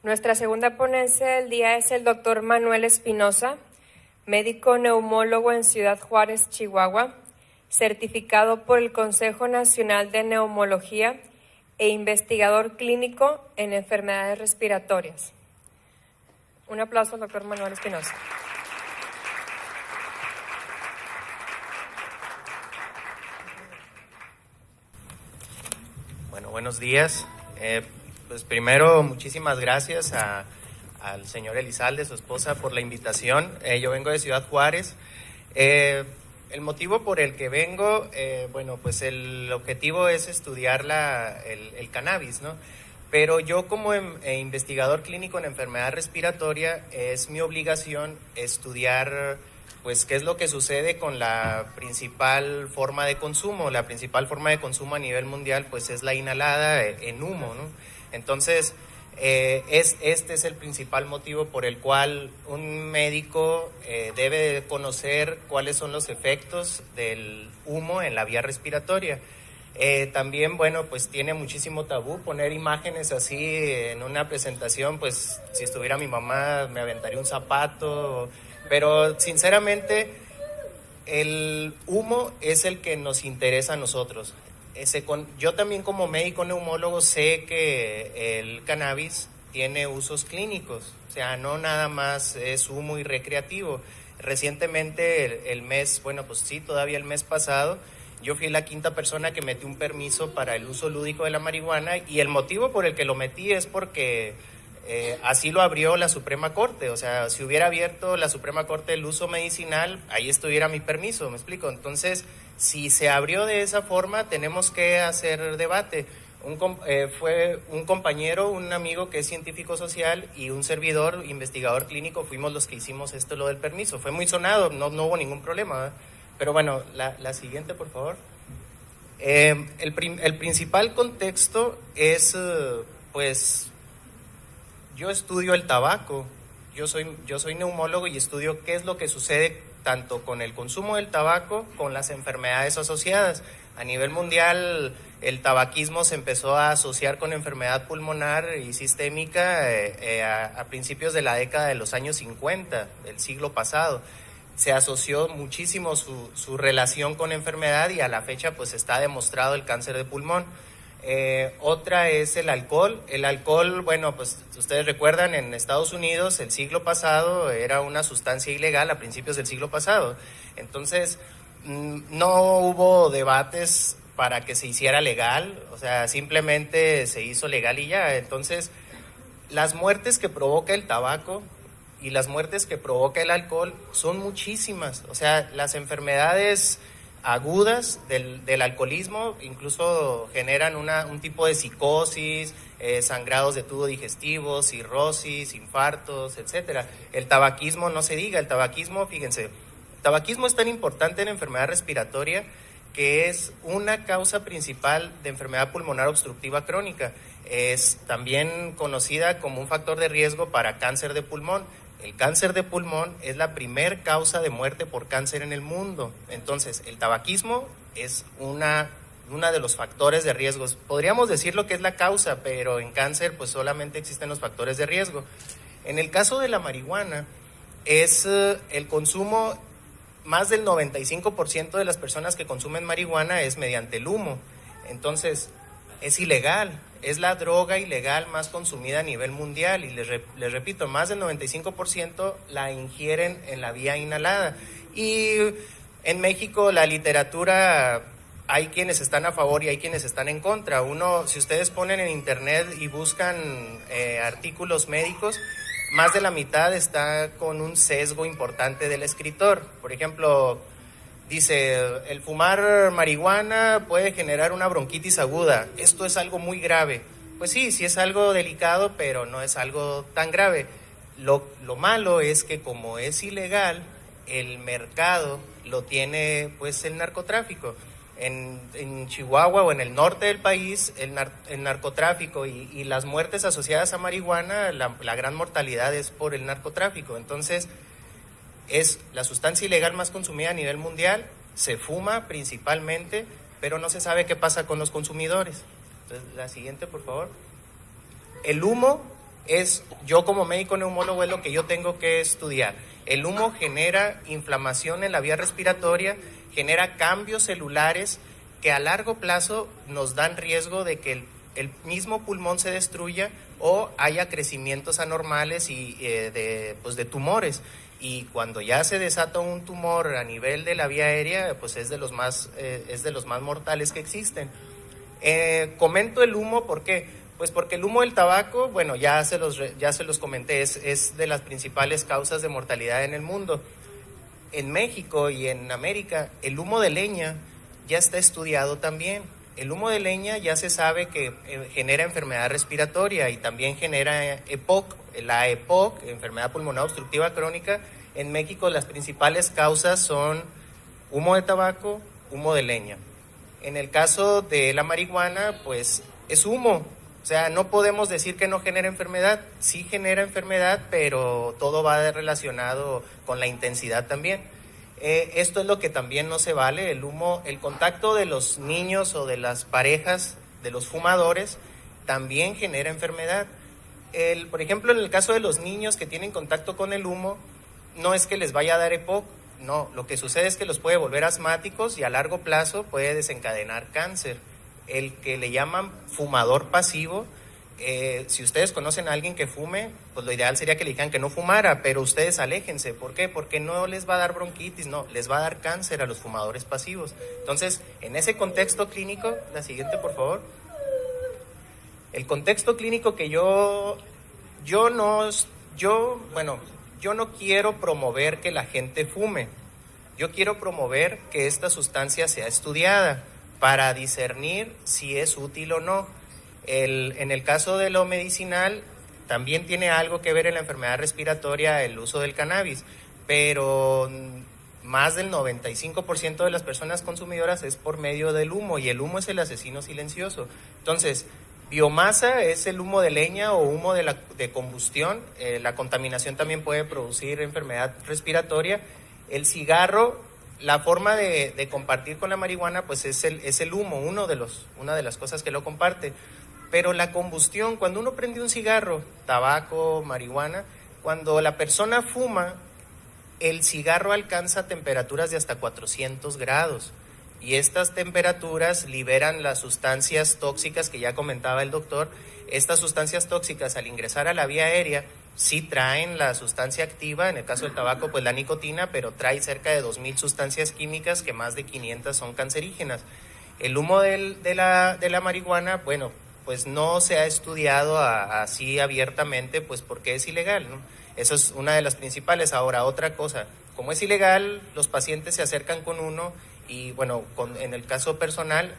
Nuestra segunda ponencia del día es el doctor Manuel Espinosa, médico neumólogo en Ciudad Juárez, Chihuahua, certificado por el Consejo Nacional de Neumología e investigador clínico en enfermedades respiratorias. Un aplauso al doctor Manuel Espinosa. Bueno, buenos días. Pues primero, muchísimas gracias al señor Elizalde, su esposa, por la invitación. Yo vengo de Ciudad Juárez. El motivo por el que vengo, bueno, pues el objetivo es estudiar el cannabis, ¿no? Pero yo como investigador clínico en enfermedad respiratoria, es mi obligación estudiar pues qué es lo que sucede con la principal forma de consumo. La principal forma de consumo a nivel mundial pues es la inhalada en humo, ¿no? Entonces, este es el principal motivo por el cual un médico debe conocer cuáles son los efectos del humo en la vía respiratoria. También, bueno, pues tiene muchísimo tabú poner imágenes así en una presentación. Pues si estuviera mi mamá me aventaría un zapato, pero sinceramente el humo es el que nos interesa a nosotros. Yo también como médico neumólogo sé que el cannabis tiene usos clínicos, o sea, no nada más es humo y recreativo. Recientemente el mes, bueno, pues sí, todavía el mes pasado, yo fui la quinta persona que metió un permiso para el uso lúdico de la marihuana, y el motivo por el que lo metí es porque así lo abrió la Suprema Corte. O sea, si hubiera abierto la Suprema Corte el uso medicinal, ahí estuviera mi permiso, ¿me explico? Entonces, si se abrió de esa forma, tenemos que hacer debate. Fue un compañero, un amigo que es científico social, y un servidor, investigador clínico, fuimos los que hicimos lo del permiso. Fue muy sonado, no hubo ningún problema, ¿verdad? Pero bueno, la siguiente, por favor. El principal contexto es, pues, yo estudio el tabaco. Yo soy neumólogo y estudio qué es lo que sucede tanto con el consumo del tabaco, con las enfermedades asociadas. A nivel mundial, el tabaquismo se empezó a asociar con enfermedad pulmonar y sistémica a principios de la década de los años 50 del siglo pasado. Se asoció muchísimo su relación con enfermedad, y a la fecha pues está demostrado el cáncer de pulmón. Otra es el alcohol. El alcohol, bueno, pues ustedes recuerdan, en Estados Unidos el siglo pasado era una sustancia ilegal a principios del siglo pasado. Entonces, no hubo debates para que se hiciera legal, o sea, simplemente se hizo legal y ya. Entonces, las muertes que provoca el tabaco y las muertes que provoca el alcohol son muchísimas. O sea, las enfermedades agudas del alcoholismo incluso generan un tipo de psicosis, sangrados de tubo digestivo, cirrosis, infartos, etcétera. El tabaquismo no se diga. El tabaquismo, fíjense, el tabaquismo es tan importante en enfermedad respiratoria que es una causa principal de enfermedad pulmonar obstructiva crónica. Es también conocida como un factor de riesgo para cáncer de pulmón. El cáncer de pulmón es la primer causa de muerte por cáncer en el mundo. Entonces, el tabaquismo es una de los factores de riesgo. Podríamos decirlo que es la causa, pero en cáncer pues solamente existen los factores de riesgo. En el caso de la marihuana, es el consumo, más del 95% de las personas que consumen marihuana es mediante el humo. Entonces, es ilegal. Es la droga ilegal más consumida a nivel mundial, y les repito, más del 95% la ingieren en la vía inhalada. Y en México la literatura, hay quienes están a favor y hay quienes están en contra. Si ustedes ponen en internet y buscan artículos médicos, más de la mitad está con un sesgo importante del escritor. Por ejemplo, dice, el fumar marihuana puede generar una bronquitis aguda. Esto es algo muy grave. Pues sí es algo delicado, pero no es algo tan grave. Lo malo es que como es ilegal, el mercado lo tiene pues el narcotráfico. En Chihuahua o en el norte del país, el narcotráfico y las muertes asociadas a marihuana, la gran mortalidad es por el narcotráfico. Entonces, es la sustancia ilegal más consumida a nivel mundial, se fuma principalmente, pero no se sabe qué pasa con los consumidores. Entonces, la siguiente, por favor. El humo yo como médico neumólogo es lo que yo tengo que estudiar. El humo genera inflamación en la vía respiratoria, genera cambios celulares que a largo plazo nos dan riesgo de que el mismo pulmón se destruya o haya crecimientos anormales y de tumores. Y cuando ya se desata un tumor a nivel de la vía aérea, pues es de los más mortales que existen. Comento el humo, ¿por qué? Pues porque el humo del tabaco, bueno, ya se los comenté, es de las principales causas de mortalidad en el mundo. En México y en América, el humo de leña ya está estudiado también. El humo de leña ya se sabe que genera enfermedad respiratoria y también genera EPOC. La EPOC, enfermedad pulmonar obstructiva crónica, en México las principales causas son humo de tabaco, humo de leña. En el caso de la marihuana, pues es humo. O sea, no podemos decir que no genera enfermedad. Sí genera enfermedad, pero todo va relacionado con la intensidad también. Esto es lo que también no se vale, el humo, el contacto de los niños o de las parejas, de los fumadores, también genera enfermedad. Por ejemplo, en el caso de los niños que tienen contacto con el humo, no es que les vaya a dar EPOC, no, lo que sucede es que los puede volver asmáticos y a largo plazo puede desencadenar cáncer. El que le llaman fumador pasivo, si ustedes conocen a alguien que fume, pues lo ideal sería que le dijeran que no fumara, pero ustedes aléjense. ¿Por qué? Porque no les va a dar bronquitis, no, les va a dar cáncer a los fumadores pasivos. Entonces, en ese contexto clínico, la siguiente por favor. El contexto clínico que yo no quiero promover que la gente fume. Yo quiero promover que esta sustancia sea estudiada para discernir si es útil o no. En el caso de lo medicinal, también tiene algo que ver en la enfermedad respiratoria el uso del cannabis, pero más del 95% de las personas consumidoras es por medio del humo, y el humo es el asesino silencioso. Entonces, biomasa es el humo de leña o humo de combustión. La contaminación también puede producir enfermedad respiratoria. El cigarro, la forma de compartir con la marihuana, pues es el humo, una de las cosas que lo comparte. Pero la combustión, cuando uno prende un cigarro, tabaco, marihuana, cuando la persona fuma, el cigarro alcanza temperaturas de hasta 400 grados. Y estas temperaturas liberan las sustancias tóxicas que ya comentaba el doctor. Estas sustancias tóxicas, al ingresar a la vía aérea, sí traen la sustancia activa, en el caso del tabaco, pues la nicotina, pero trae cerca de 2,000 sustancias químicas, que más de 500 son cancerígenas. El humo de la marihuana, bueno, pues no se ha estudiado así abiertamente, pues porque es ilegal, ¿no? Eso es una de las principales. Ahora, otra cosa, como es ilegal, los pacientes se acercan con uno y, bueno, en el caso personal,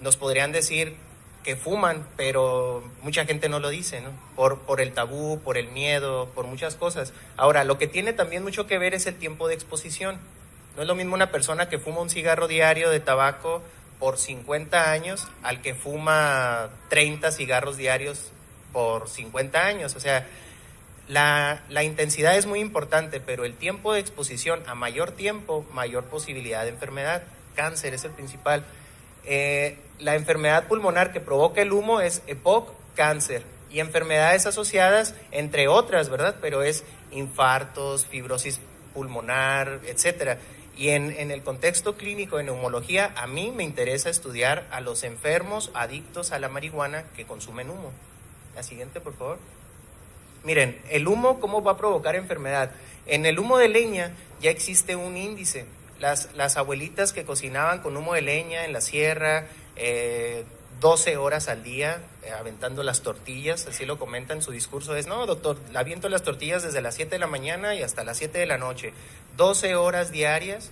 nos podrían decir que fuman, pero mucha gente no lo dice, ¿no? Por el tabú, por el miedo, por muchas cosas. Ahora, lo que tiene también mucho que ver es el tiempo de exposición. No es lo mismo una persona que fuma un cigarro diario de tabaco por 50 años al que fuma 30 cigarros diarios por 50 años. O sea, la intensidad es muy importante, pero el tiempo de exposición, a mayor tiempo, mayor posibilidad de enfermedad. Cáncer es el principal. La enfermedad pulmonar que provoca el humo es EPOC, cáncer, y enfermedades asociadas, entre otras, ¿verdad? Pero es infartos, fibrosis pulmonar, etcétera. Y en el contexto clínico de neumología, a mí me interesa estudiar a los enfermos adictos a la marihuana que consumen humo. La siguiente, por favor. Miren, el humo, ¿cómo va a provocar enfermedad? En el humo de leña ya existe un índice. Las abuelitas que cocinaban con humo de leña en la sierra, 12 horas al día, aventando las tortillas, así lo comenta en su discurso, no, doctor, aviento las tortillas desde las 7 de la mañana y hasta las 7 de la noche, 12 horas diarias.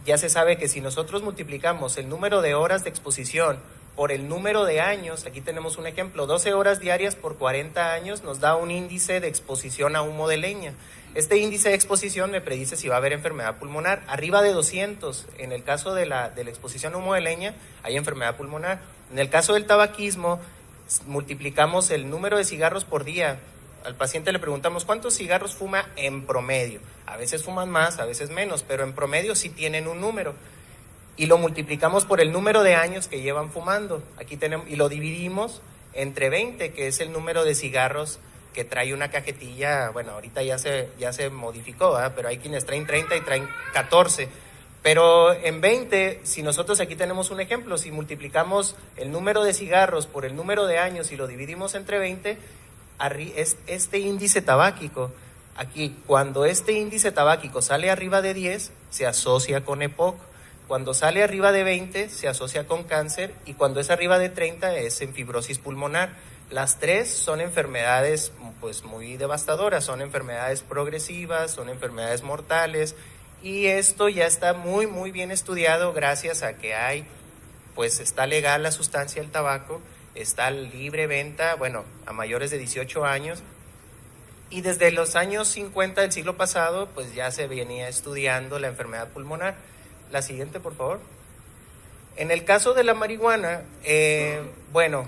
Ya se sabe que si nosotros multiplicamos el número de horas de exposición por el número de años, aquí tenemos un ejemplo, 12 horas diarias por 40 años nos da un índice de exposición a humo de leña. Este índice de exposición me predice si va a haber enfermedad pulmonar. Arriba de 200, en el caso de la exposición a humo de leña, hay enfermedad pulmonar. En el caso del tabaquismo, multiplicamos el número de cigarros por día. Al paciente le preguntamos, ¿cuántos cigarros fuma en promedio? A veces fuman más, a veces menos, pero en promedio sí tienen un número. Y lo multiplicamos por el número de años que llevan fumando. Aquí tenemos, y lo dividimos entre 20, que es el número de cigarros que trae una cajetilla. Bueno, ahorita ya se modificó, ¿verdad? Pero hay quienes traen 30 y traen 14. Pero en 20, si nosotros aquí tenemos un ejemplo, si multiplicamos el número de cigarros por el número de años y lo dividimos entre 20, es este índice tabáquico. Aquí, cuando este índice tabáquico sale arriba de 10, se asocia con EPOC. Cuando sale arriba de 20, se asocia con cáncer, y cuando es arriba de 30 es en fibrosis pulmonar. Las tres son enfermedades pues muy devastadoras, son enfermedades progresivas, son enfermedades mortales, y esto ya está muy muy bien estudiado gracias a que pues está legal la sustancia del tabaco, está libre venta, bueno, a mayores de 18 años, y desde los años 50 del siglo pasado pues ya se venía estudiando la enfermedad pulmonar. La siguiente, por favor. En el caso de la marihuana, bueno,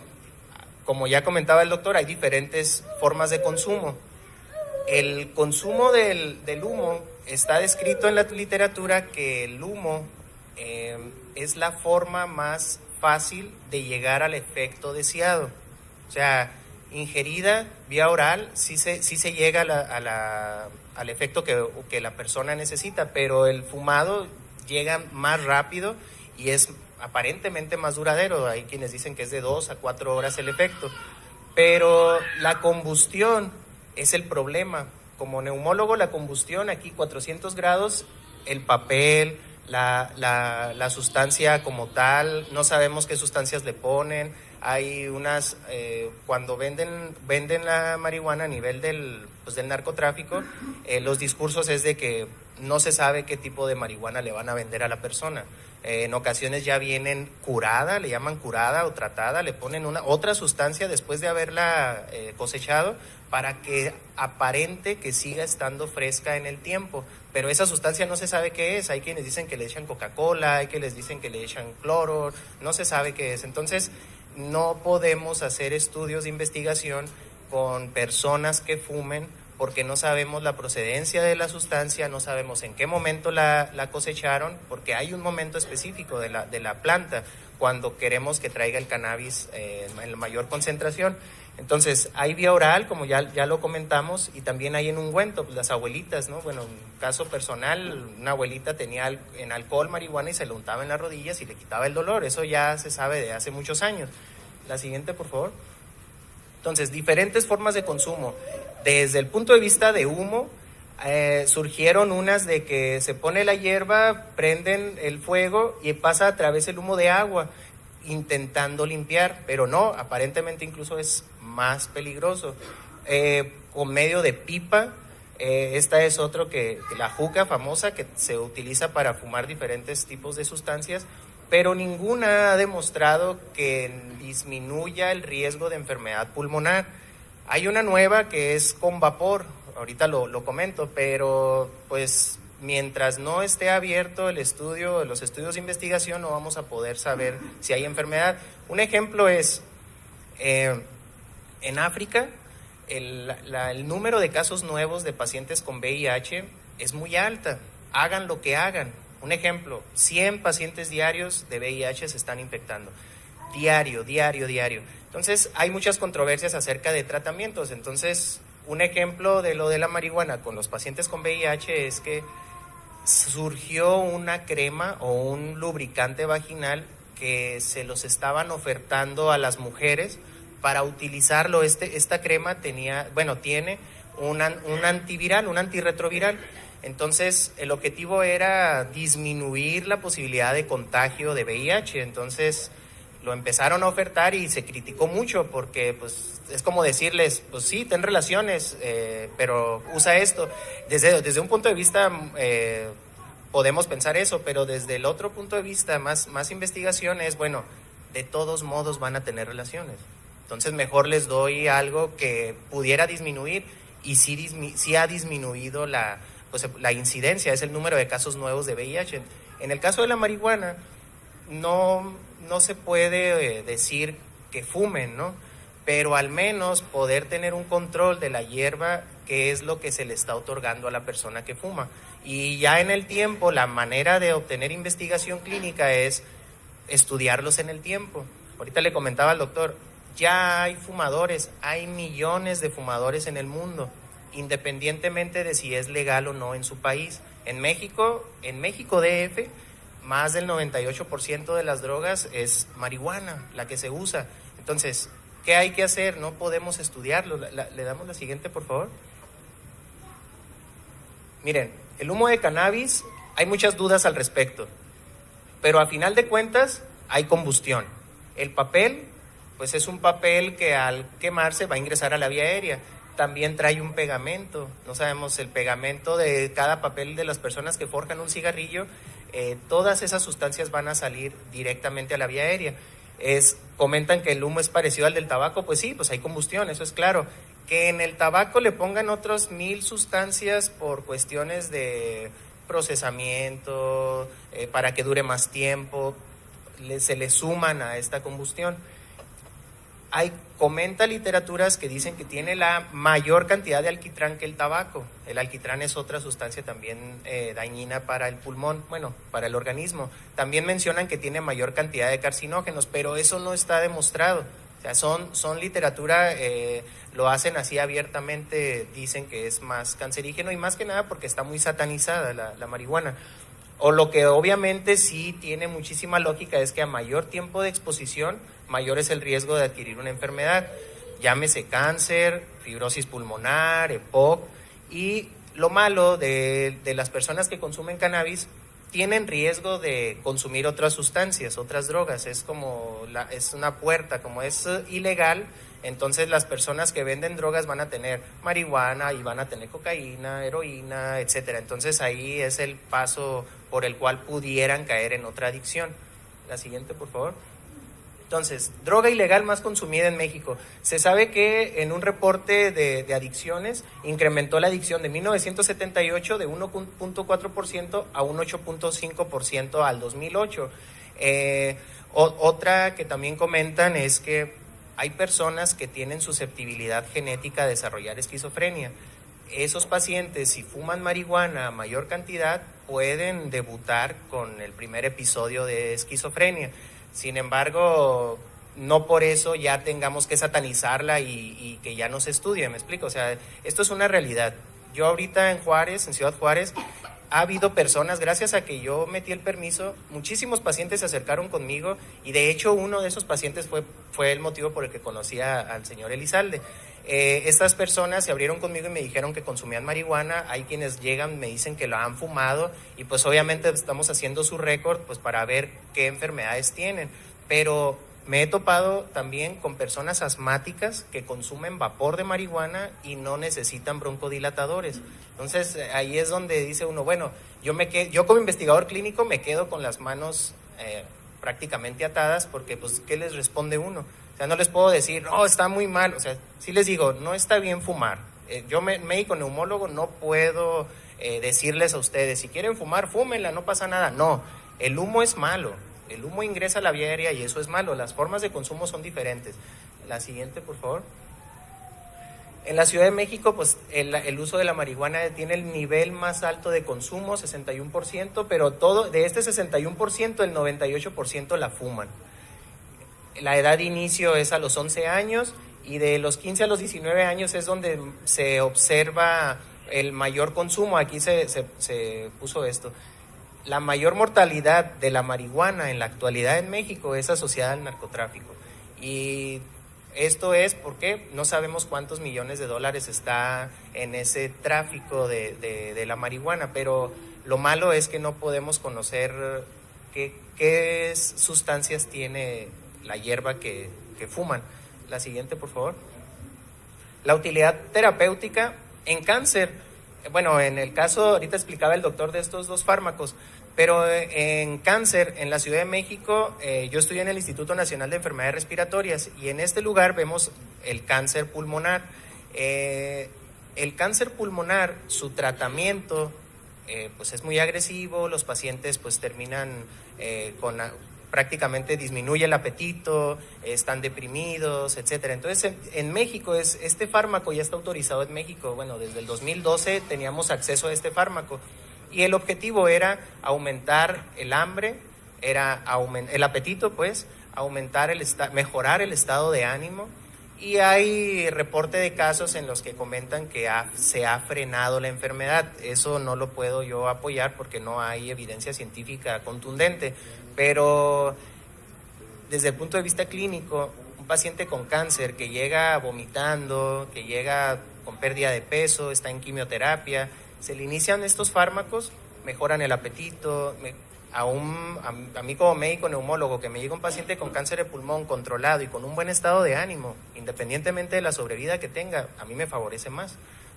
como ya comentaba el doctor, hay diferentes formas de consumo. El consumo del humo está descrito en la literatura que el humo es la forma más fácil de llegar al efecto deseado. O sea, ingerida vía oral sí se llega al efecto que la persona necesita, pero el fumado llega más rápido y es aparentemente más duradero. Hay quienes dicen que es de 2 a 4 horas el efecto, pero la combustión es el problema. Como neumólogo, la combustión aquí 400 grados, el papel, la sustancia como tal, no sabemos qué sustancias le ponen. Hay unas, cuando venden la marihuana a nivel del narcotráfico, los discursos es de que no se sabe qué tipo de marihuana le van a vender a la persona. En ocasiones ya vienen curada, le llaman curada o tratada, le ponen otra sustancia después de haberla cosechado para que aparente que siga estando fresca en el tiempo, pero esa sustancia no se sabe qué es. Hay quienes dicen que le echan Coca-Cola, hay quienes dicen que le echan cloro, no se sabe qué es. Entonces no podemos hacer estudios de investigación con personas que fumen porque no sabemos la procedencia de la sustancia, no sabemos en qué momento la cosecharon, porque hay un momento específico de la planta cuando queremos que traiga el cannabis en la mayor concentración. Entonces, hay vía oral, como ya lo comentamos, y también hay en ungüento, pues las abuelitas, ¿no? Bueno, en caso personal, una abuelita tenía en alcohol marihuana y se lo untaba en las rodillas y le quitaba el dolor. Eso ya se sabe de hace muchos años. La siguiente, por favor. Entonces, diferentes formas de consumo. Desde el punto de vista de humo, surgieron unas de que se pone la hierba, prenden el fuego y pasa a través del humo de agua, intentando limpiar, pero no, aparentemente incluso es más peligroso. Con medio de pipa, esta es otro que la juca famosa, que se utiliza para fumar diferentes tipos de sustancias, pero ninguna ha demostrado que disminuya el riesgo de enfermedad pulmonar. Hay una nueva que es con vapor, ahorita lo comento, pero pues mientras no esté abierto los estudios de investigación, no vamos a poder saber si hay enfermedad. Un ejemplo es, en África, el número de casos nuevos de pacientes con VIH es muy alta, hagan lo que hagan. Un ejemplo, 100 pacientes diarios de VIH se están infectando. Diario. Entonces, hay muchas controversias acerca de tratamientos. Entonces, un ejemplo de lo de la marihuana con los pacientes con VIH es que surgió una crema o un lubricante vaginal que se los estaban ofertando a las mujeres para utilizarlo. Esta crema tiene un antiviral, un antirretroviral. Entonces, el objetivo era disminuir la posibilidad de contagio de VIH. Entonces, lo empezaron a ofertar y se criticó mucho porque pues es como decirles, pues sí, ten relaciones, pero usa esto. Desde un punto de vista podemos pensar eso, pero desde el otro punto de vista, más investigación es, bueno, de todos modos van a tener relaciones. Entonces mejor les doy algo que pudiera disminuir, y sí ha disminuido la incidencia, es el número de casos nuevos de VIH. En el caso de la marihuana, no se puede decir que fumen, ¿no? Pero al menos poder tener un control de la hierba, que es lo que se le está otorgando a la persona que fuma. Y ya en el tiempo, la manera de obtener investigación clínica es estudiarlos en el tiempo. Ahorita le comentaba al doctor, ya hay fumadores, hay millones de fumadores en el mundo, independientemente de si es legal o no en su país. En México DF, más del 98% de las drogas es marihuana, la que se usa. Entonces, ¿qué hay que hacer? No podemos estudiarlo. ¿Le damos la siguiente, por favor? Miren, el humo de cannabis, hay muchas dudas al respecto, pero a final de cuentas hay combustión. El papel, pues es un papel que al quemarse va a ingresar a la vía aérea. También trae un pegamento, no sabemos el pegamento de cada papel de las personas que forjan un cigarrillo, todas esas sustancias van a salir directamente a la vía aérea. Comentan que el humo es parecido al del tabaco, pues sí, pues hay combustión, eso es claro. Que en el tabaco le pongan otros 1000 sustancias por cuestiones de procesamiento, para que dure más tiempo, se le suman a esta combustión. Comenta literaturas que dicen que tiene la mayor cantidad de alquitrán que el tabaco. El alquitrán es otra sustancia también dañina para el pulmón, bueno, para el organismo. También mencionan que tiene mayor cantidad de carcinógenos, pero eso no está demostrado. O sea, son literatura, lo hacen así abiertamente, dicen que es más cancerígeno y más que nada porque está muy satanizada la marihuana. O lo que obviamente sí tiene muchísima lógica es que a mayor tiempo de exposición, mayor es el riesgo de adquirir una enfermedad, llámese cáncer, fibrosis pulmonar, EPOC. Y lo malo de las personas que consumen cannabis, tienen riesgo de consumir otras sustancias, otras drogas. Es una puerta, como es ilegal, entonces las personas que venden drogas van a tener marihuana y van a tener cocaína, heroína, etcétera. Entonces ahí es el paso por el cual pudieran caer en otra adicción. La siguiente, por favor. Entonces, droga ilegal más consumida en México. Se sabe que en un reporte de adicciones incrementó la adicción de 1978 de 1.4% a un 8.5% al 2008. Otra que también comentan es que hay personas que tienen susceptibilidad genética a desarrollar esquizofrenia. Esos pacientes, si fuman marihuana a mayor cantidad, pueden debutar con el primer episodio de esquizofrenia. Sin embargo, no por eso ya tengamos que satanizarla y que ya no se estudie, ¿me explico? O sea, esto es una realidad. Yo ahorita en Juárez, en Ciudad Juárez, ha habido personas, gracias a que yo metí el permiso, muchísimos pacientes se acercaron conmigo y de hecho uno de esos pacientes fue el motivo por el que conocí al señor Elizalde. Estas personas se abrieron conmigo y me dijeron que consumían marihuana. Hay quienes llegan, me dicen que lo han fumado y pues obviamente estamos haciendo su récord pues para ver qué enfermedades tienen, pero me he topado también con personas asmáticas que consumen vapor de marihuana y no necesitan broncodilatadores. Entonces ahí es donde dice uno, bueno, yo como investigador clínico me quedo con las manos prácticamente atadas porque pues ¿qué les responde uno? O sea, no les puedo decir, no, está muy mal. O sea, sí les digo, no está bien fumar. Yo, médico neumólogo, no puedo decirles a ustedes, si quieren fumar, fúmenla, no pasa nada. No, el humo es malo. El humo ingresa a la vía aérea y eso es malo. Las formas de consumo son diferentes. La siguiente, por favor. En la Ciudad de México, pues el uso de la marihuana tiene el nivel más alto de consumo, 61%, pero de este 61%, el 98% la fuman. La edad de inicio es a los 11 años y de los 15 a los 19 años es donde se observa el mayor consumo. Aquí se puso esto. La mayor mortalidad de la marihuana en la actualidad en México es asociada al narcotráfico. Y esto es porque no sabemos cuántos millones de dólares está en ese tráfico de la marihuana, pero lo malo es que no podemos conocer qué sustancias tiene la hierba que fuman. La siguiente, por favor. La utilidad terapéutica en cáncer. Bueno, en el caso, ahorita explicaba el doctor de estos dos fármacos, pero en cáncer, en la Ciudad de México, yo estoy en el Instituto Nacional de Enfermedades Respiratorias y en este lugar vemos el cáncer pulmonar. El cáncer pulmonar, su tratamiento, pues es muy agresivo, los pacientes pues terminan prácticamente disminuye el apetito, están deprimidos, etcétera. Entonces, en México, este fármaco ya está autorizado en México. Bueno, desde el 2012 teníamos acceso a este fármaco y el objetivo era aumentar el hambre, era el apetito, pues, mejorar el estado de ánimo, y hay reporte de casos en los que comentan que se ha frenado la enfermedad. Eso no lo puedo yo apoyar porque no hay evidencia científica contundente, pero desde el punto de vista clínico, un paciente con cáncer que llega vomitando, que llega con pérdida de peso, está en quimioterapia, se le inician estos fármacos, mejoran el apetito. A mí como médico neumólogo, que me llega un paciente con cáncer de pulmón controlado y con un buen estado de ánimo, independientemente de la sobrevida que tenga, a mí me favorece más.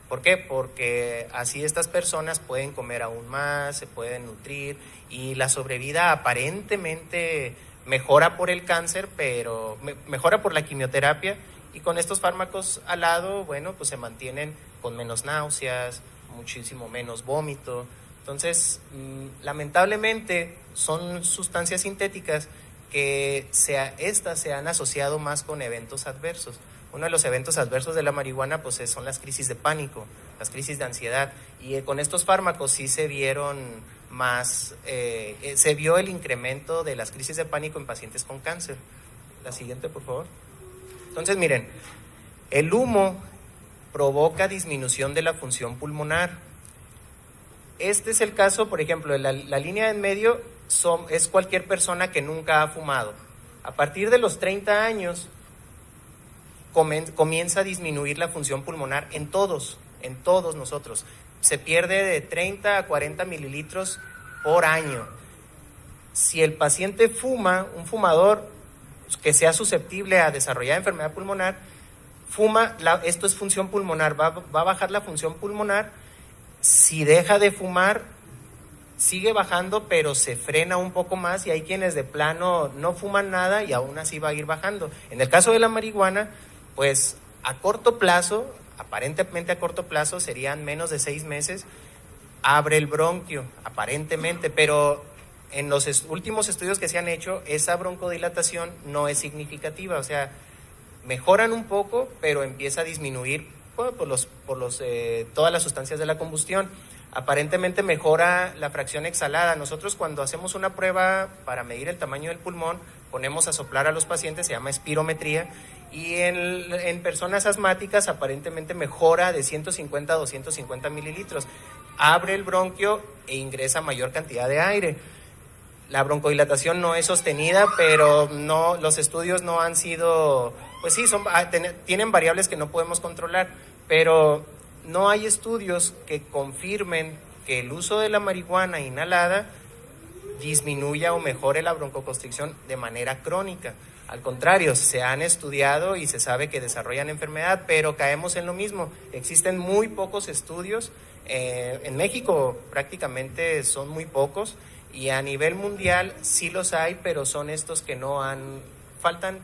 ¿Por qué? Porque así estas personas pueden comer aún más, se pueden nutrir, y la sobrevida aparentemente mejora por el cáncer, pero mejora por la quimioterapia, y con estos fármacos al lado, bueno, pues se mantienen con menos náuseas, muchísimo menos vómito. Entonces, lamentablemente son sustancias sintéticas que estas se han asociado más con eventos adversos. Uno de los eventos adversos de la marihuana pues son las crisis de pánico, las crisis de ansiedad, y con estos fármacos sí se vieron más, se vio el incremento de las crisis de pánico en pacientes con cáncer. La siguiente, por favor. Entonces, miren, el humo provoca disminución de la función pulmonar. Este es el caso, por ejemplo, la línea en medio es cualquier persona que nunca ha fumado. A partir de los 30 años comienza a disminuir la función pulmonar en todos nosotros. Se pierde de 30 a 40 mililitros por año. Si el paciente fuma, un fumador que sea susceptible a desarrollar enfermedad pulmonar, esto es función pulmonar, va a bajar la función pulmonar. Si deja de fumar, sigue bajando, pero se frena un poco más, y hay quienes de plano no fuman nada y aún así va a ir bajando. En el caso de la marihuana, pues a corto plazo, aparentemente a corto plazo, serían menos de 6 meses, abre el bronquio, aparentemente, pero en los últimos estudios que se han hecho, esa broncodilatación no es significativa, o sea, mejoran un poco, pero empieza a disminuir todas las sustancias de la combustión. Aparentemente mejora la fracción exhalada. Nosotros, cuando hacemos una prueba para medir el tamaño del pulmón, ponemos a soplar a los pacientes, se llama espirometría, y en personas asmáticas aparentemente mejora de 150 a 250 mililitros. Abre el bronquio e ingresa mayor cantidad de aire. La broncodilatación no es sostenida, pero los estudios no han sido, pues sí, tienen variables que no podemos controlar, pero no hay estudios que confirmen que el uso de la marihuana inhalada disminuya o mejore la broncoconstricción de manera crónica. Al contrario, se han estudiado y se sabe que desarrollan enfermedad, pero caemos en lo mismo. Existen muy pocos estudios, en México prácticamente son muy pocos, y a nivel mundial sí los hay, pero son estos que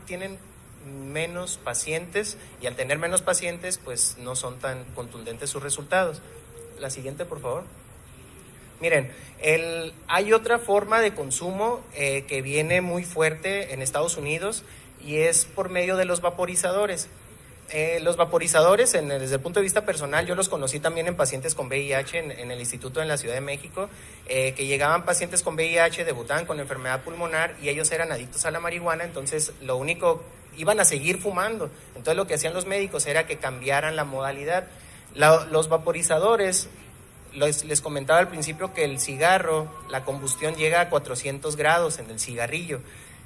tienen menos pacientes, y al tener menos pacientes pues no son tan contundentes sus resultados. La siguiente, por favor. Miren, hay otra forma de consumo que viene muy fuerte en Estados Unidos, y es por medio de los vaporizadores. Los vaporizadores, desde el punto de vista personal, yo los conocí también en pacientes con VIH en el instituto en la Ciudad de México, que llegaban pacientes con VIH, debutaban con enfermedad pulmonar, y ellos eran adictos a la marihuana, entonces iban a seguir fumando. Entonces lo que hacían los médicos era que cambiaran la modalidad. Los vaporizadores, les comentaba al principio que el cigarro, la combustión llega a 400 grados en el cigarrillo.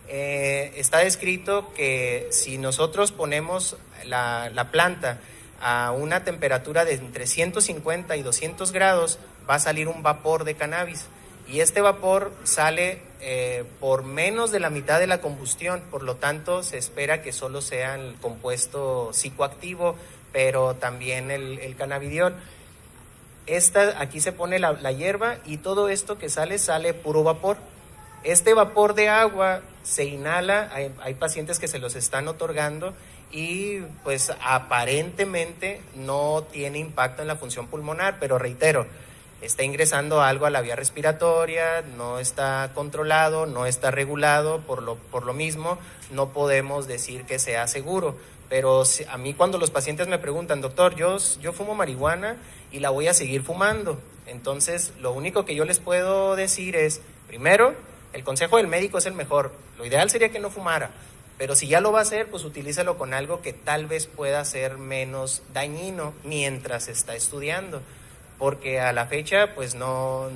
Está descrito que si nosotros ponemos la planta a una temperatura de entre 150 y 200 grados, va a salir un vapor de cannabis, y este vapor sale por menos de la mitad de la combustión. Por lo tanto, se espera que solo sea el compuesto psicoactivo, pero también el cannabidiol. Aquí se pone la hierba, y todo esto que sale puro vapor. Este vapor de agua se inhala, hay pacientes que se los están otorgando, y pues aparentemente no tiene impacto en la función pulmonar, pero reitero, está ingresando algo a la vía respiratoria, no está controlado, no está regulado, por lo mismo no podemos decir que sea seguro. Pero a mí, cuando los pacientes me preguntan, doctor, yo fumo marihuana y la voy a seguir fumando, entonces lo único que yo les puedo decir es, primero, El consejo del médico es el mejor. Lo ideal sería que no fumara, pero si ya lo va a hacer, pues utilízalo con algo que tal vez pueda ser menos dañino mientras está estudiando, porque a la fecha pues no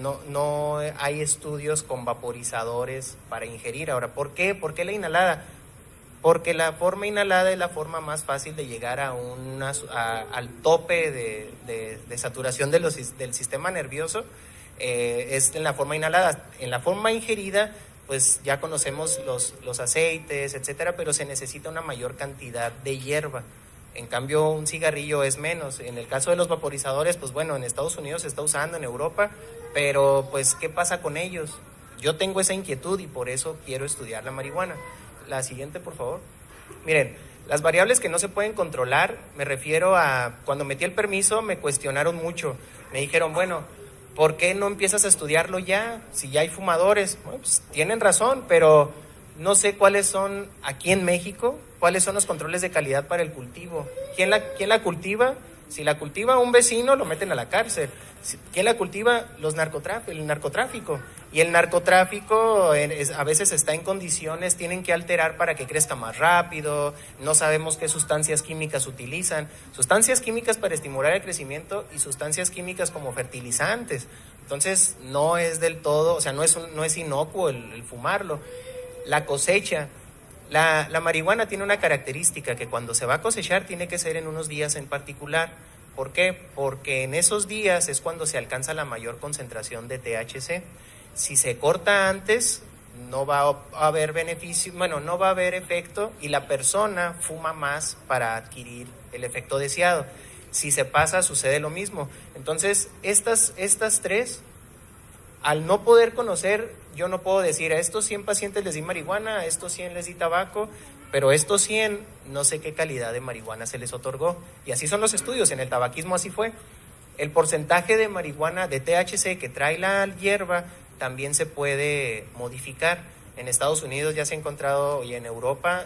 hay estudios con vaporizadores para ingerir. Ahora, ¿por qué? ¿Por qué la inhalada? Porque la forma inhalada es la forma más fácil de llegar al tope de saturación del sistema nervioso, es en la forma inhalada. En la forma ingerida, pues ya conocemos los aceites, etcétera, pero se necesita una mayor cantidad de hierba. En cambio, un cigarrillo es menos. En el caso de los vaporizadores, pues bueno, en Estados Unidos se está usando, en Europa, pero pues, ¿qué pasa con ellos? Yo tengo esa inquietud y por eso quiero estudiar la marihuana. La siguiente, por favor. Miren, las variables que no se pueden controlar, me refiero a, cuando metí el permiso me cuestionaron mucho. Me dijeron, bueno, ¿por qué no empiezas a estudiarlo ya? Si ya hay fumadores. Bueno, pues tienen razón, pero no sé cuáles son aquí en México, cuáles son los controles de calidad para el cultivo. ¿Quién la cultiva? Si la cultiva un vecino, lo meten a la cárcel. ¿Quién la cultiva? El narcotráfico. Y el narcotráfico a veces está en condiciones, tienen que alterar para que crezca más rápido, no sabemos qué sustancias químicas utilizan, sustancias químicas para estimular el crecimiento y sustancias químicas como fertilizantes. Entonces no es del todo, o sea, no es inocuo el fumarlo. La cosecha. La marihuana tiene una característica, que cuando se va a cosechar tiene que ser en unos días en particular. ¿Por qué? Porque en esos días es cuando se alcanza la mayor concentración de THC. Si se corta antes, no va a haber beneficio, bueno, no va a haber efecto y la persona fuma más para adquirir el efecto deseado. Si se pasa, sucede lo mismo. Entonces, estas tres, al no poder conocer, yo no puedo decir a estos 100 pacientes les di marihuana, a estos 100 les di tabaco, pero a estos 100 no sé qué calidad de marihuana se les otorgó. Y así son los estudios, en el tabaquismo así fue. El porcentaje de marihuana, de THC que trae la hierba, también se puede modificar. En Estados Unidos ya se ha encontrado, y en Europa,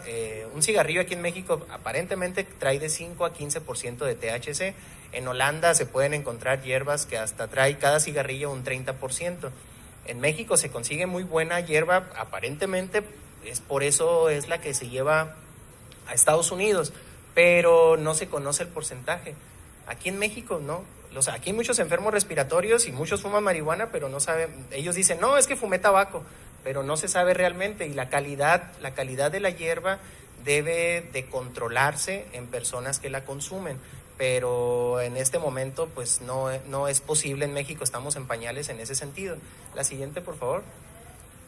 un cigarrillo aquí en México aparentemente trae de 5 a 15% de THC. En Holanda se pueden encontrar hierbas que hasta trae cada cigarrillo un 30%. En México se consigue muy buena hierba, aparentemente, por eso es la que se lleva a Estados Unidos, pero no se conoce el porcentaje. Aquí en México no. Aquí hay muchos enfermos respiratorios y muchos fuman marihuana, pero no saben. Ellos dicen, no, es que fumé tabaco, pero no se sabe realmente. Y la calidad de la hierba debe de controlarse en personas que la consumen. Pero en este momento pues no es posible en México, estamos en pañales en ese sentido. La siguiente, por favor.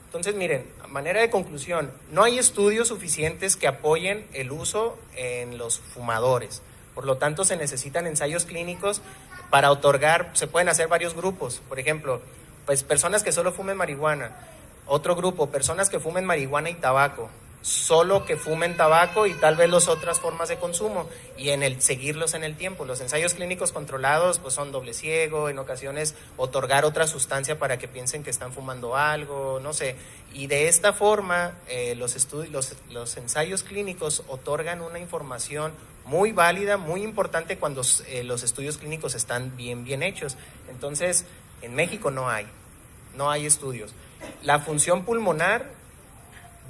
Entonces, miren, a manera de conclusión, no hay estudios suficientes que apoyen el uso en los fumadores. Por lo tanto, se necesitan ensayos clínicos para otorgar, se pueden hacer varios grupos. Por ejemplo, pues personas que solo fumen marihuana. Otro grupo, personas que fumen marihuana y tabaco. Solo que fumen tabaco y tal vez las otras formas de consumo, y seguirlos en el tiempo. Los ensayos clínicos controlados pues son doble ciego, en ocasiones otorgar otra sustancia para que piensen que están fumando algo, no sé, y de esta forma los ensayos clínicos otorgan una información muy válida, muy importante cuando los estudios clínicos están bien hechos. Entonces, en México no hay estudios. La función pulmonar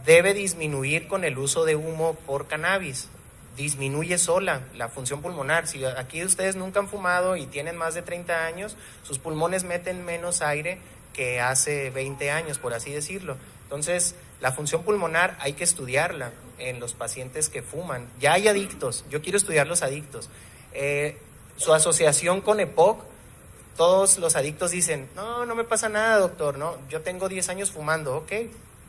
debe disminuir con el uso de humo por cannabis. Disminuye sola la función pulmonar. Si aquí ustedes nunca han fumado y tienen más de 30 años, sus pulmones meten menos aire que hace 20 años, por así decirlo. Entonces, la función pulmonar hay que estudiarla en los pacientes que fuman. Ya hay adictos, yo quiero estudiar los adictos. Su asociación con EPOC, todos los adictos dicen, no me pasa nada, doctor, no, yo tengo 10 años fumando, ok.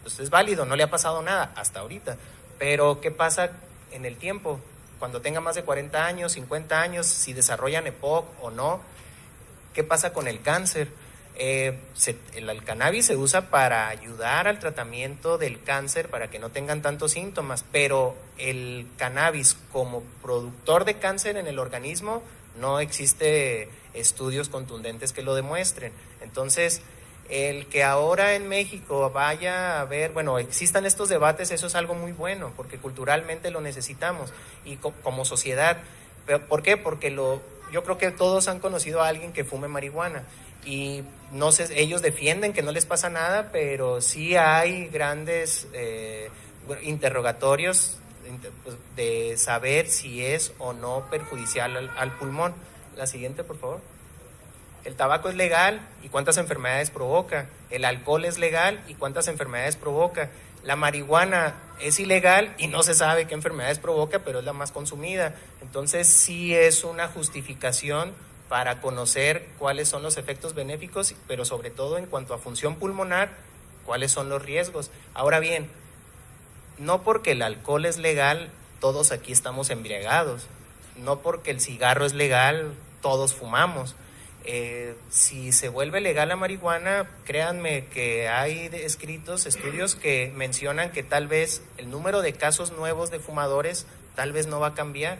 Pues es válido, no le ha pasado nada hasta ahorita, pero ¿qué pasa en el tiempo? Cuando tenga más de 40 años, 50 años, si desarrollan EPOC o no. ¿Qué pasa con el cáncer? El cannabis se usa para ayudar al tratamiento del cáncer, para que no tengan tantos síntomas, pero el cannabis como productor de cáncer en el organismo, no existe estudios contundentes que lo demuestren. Entonces, el que ahora en México vaya a ver, bueno, existan estos debates, eso es algo muy bueno, porque culturalmente lo necesitamos y como sociedad. ¿Por qué? Porque yo creo que todos han conocido a alguien que fume marihuana y no sé, ellos defienden que no les pasa nada, pero sí hay grandes interrogatorios de saber si es o no perjudicial al pulmón. La siguiente, por favor. El tabaco es legal y cuántas enfermedades provoca. El alcohol es legal y cuántas enfermedades provoca. La marihuana es ilegal y no se sabe qué enfermedades provoca, pero es la más consumida. Entonces sí es una justificación para conocer cuáles son los efectos benéficos, pero sobre todo en cuanto a función pulmonar, cuáles son los riesgos. Ahora bien, no porque el alcohol es legal, todos aquí estamos embriagados. No porque el cigarro es legal, todos fumamos. Si se vuelve legal la marihuana, créanme que hay estudios que mencionan que tal vez el número de casos nuevos de fumadores tal vez no va a cambiar.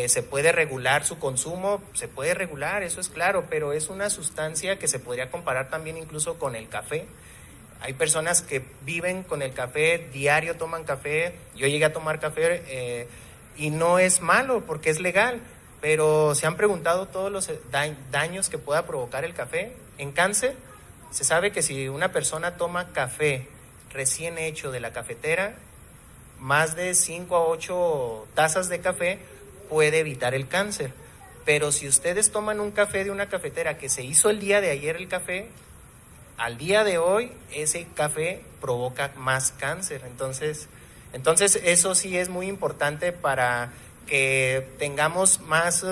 Se puede regular su consumo, se puede regular, eso es claro, pero es una sustancia que se podría comparar también incluso con el café. Hay personas que viven con el café, diario toman café. Yo llegué a tomar café y no es malo porque es legal. Pero ¿se han preguntado todos los daños que pueda provocar el café? En cáncer, se sabe que si una persona toma café recién hecho de la cafetera, más de 5 a 8 tazas de café puede evitar el cáncer. Pero si ustedes toman un café de una cafetera que se hizo el día de ayer el café, al día de hoy ese café provoca más cáncer. Entonces eso sí es muy importante para que tengamos más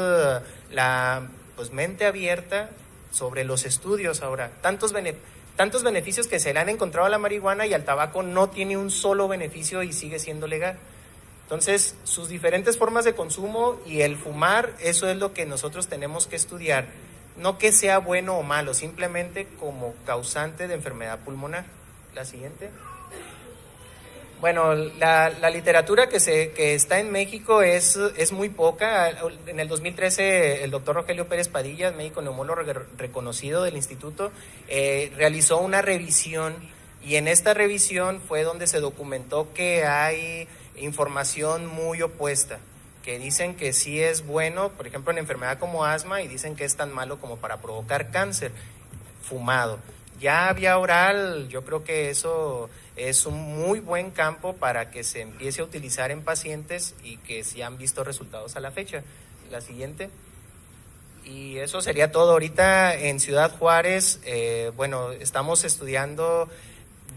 la mente abierta sobre los estudios ahora. Tantos beneficios que se le han encontrado a la marihuana y al tabaco no tiene un solo beneficio y sigue siendo legal. Entonces, sus diferentes formas de consumo y el fumar, eso es lo que nosotros tenemos que estudiar. No que sea bueno o malo, simplemente como causante de enfermedad pulmonar. La siguiente. Bueno, la literatura que está en México es muy poca. En el 2013, el doctor Rogelio Pérez Padilla, médico neumólogo reconocido del instituto, realizó una revisión y en esta revisión fue donde se documentó que hay información muy opuesta, que dicen que sí es bueno, por ejemplo, en enfermedad como asma, y dicen que es tan malo como para provocar cáncer fumado. Ya vía oral, yo creo que eso es un muy buen campo para que se empiece a utilizar en pacientes y que se han visto resultados a la fecha. La siguiente. Y eso sería todo. Ahorita en Ciudad Juárez, estamos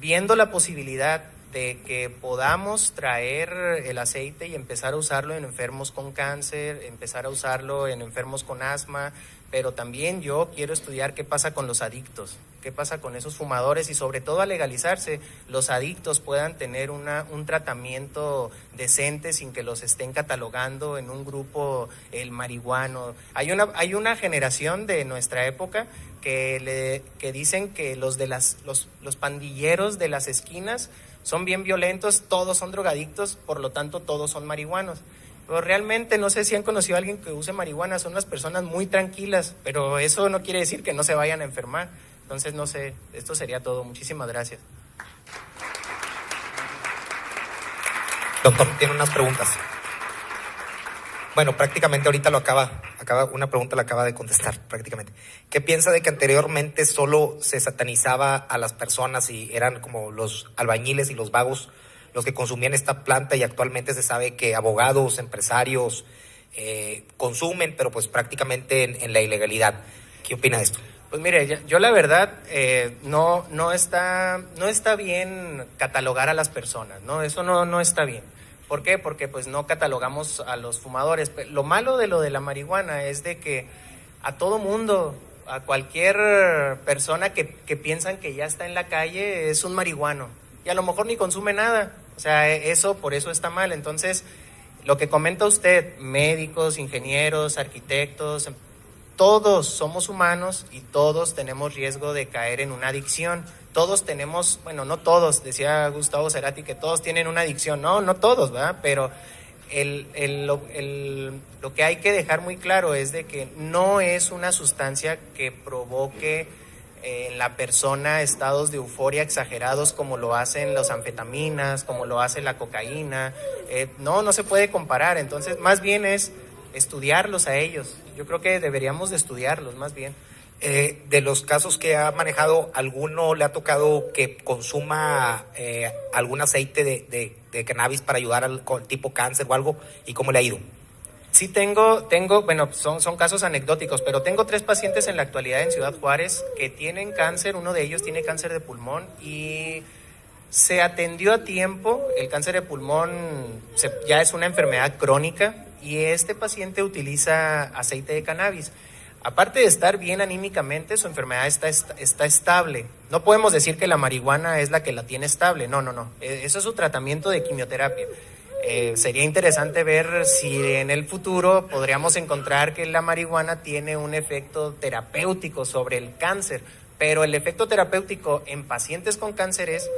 viendo la posibilidad de que podamos traer el aceite y empezar a usarlo en enfermos con cáncer, empezar a usarlo en enfermos con asma, pero también yo quiero estudiar qué pasa con los adictos, qué pasa con esos fumadores y sobre todo al legalizarse, los adictos puedan tener un tratamiento decente sin que los estén catalogando en un grupo el marihuano. Hay una generación de nuestra época que dicen que los pandilleros de las esquinas son bien violentos, todos son drogadictos, por lo tanto todos son marihuanos. Pero realmente no sé si han conocido a alguien que use marihuana, son las personas muy tranquilas, pero eso no quiere decir que no se vayan a enfermar. Entonces no sé, esto sería todo. Muchísimas gracias. Doctor, tiene unas preguntas. Bueno, prácticamente ahorita una pregunta la acaba de contestar prácticamente. ¿Qué piensa de que anteriormente solo se satanizaba a las personas y eran como los albañiles y los vagos los que consumían esta planta y actualmente se sabe que abogados, empresarios consumen, pero pues prácticamente en la ilegalidad? ¿Qué opina de esto? Pues mire, yo la verdad no está bien catalogar a las personas, ¿no? Eso no está bien. ¿Por qué? Porque pues no catalogamos a los fumadores. Lo malo de lo de la marihuana es de que a todo mundo, a cualquier persona que piensan que ya está en la calle es un marihuano y a lo mejor ni consume nada. O sea, por eso está mal. Entonces, lo que comenta usted, médicos, ingenieros, arquitectos, todos somos humanos y todos tenemos riesgo de caer en una adicción. Todos tenemos, bueno, no todos, decía Gustavo Cerati que todos tienen una adicción. No todos, ¿verdad? Pero lo que hay que dejar muy claro es de que no es una sustancia que provoque en la persona estados de euforia exagerados como lo hacen las anfetaminas, como lo hace la cocaína. No se puede comparar. Entonces, más bien es estudiarlos a ellos. Yo creo que deberíamos de estudiarlos, más bien. De los casos que ha manejado, ¿alguno le ha tocado que consuma algún aceite de cannabis para ayudar al tipo cáncer o algo? ¿Y cómo le ha ido? Sí tengo, bueno, son casos anecdóticos, pero tengo 3 pacientes en la actualidad en Ciudad Juárez que tienen cáncer. Uno de ellos tiene cáncer de pulmón y se atendió a tiempo. El cáncer de pulmón ya es una enfermedad crónica y este paciente utiliza aceite de cannabis. Aparte de estar bien anímicamente, su enfermedad está estable. No podemos decir que la marihuana es la que la tiene estable, no. Eso es su tratamiento de quimioterapia. Sería interesante ver si en el futuro podríamos encontrar que la marihuana tiene un efecto terapéutico sobre el cáncer, pero el efecto terapéutico en pacientes con cáncer es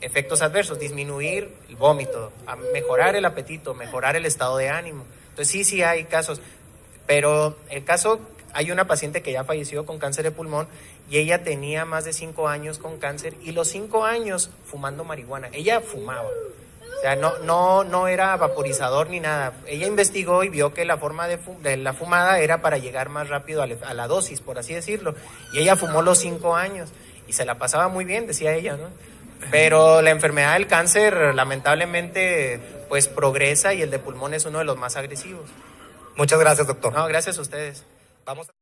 efectos adversos, disminuir el vómito, mejorar el apetito, mejorar el estado de ánimo. Entonces sí hay casos, pero el caso... Hay una paciente que ya falleció con cáncer de pulmón y ella tenía más de 5 años con cáncer y los 5 años fumando marihuana. Ella fumaba, o sea, no era vaporizador ni nada. Ella investigó y vio que la forma de la fumada era para llegar más rápido a la dosis, por así decirlo. Y ella fumó los 5 años y se la pasaba muy bien, decía ella, ¿no? Pero la enfermedad del cáncer lamentablemente pues progresa y el de pulmón es uno de los más agresivos. Muchas gracias, doctor. No, gracias a ustedes. Vamos a...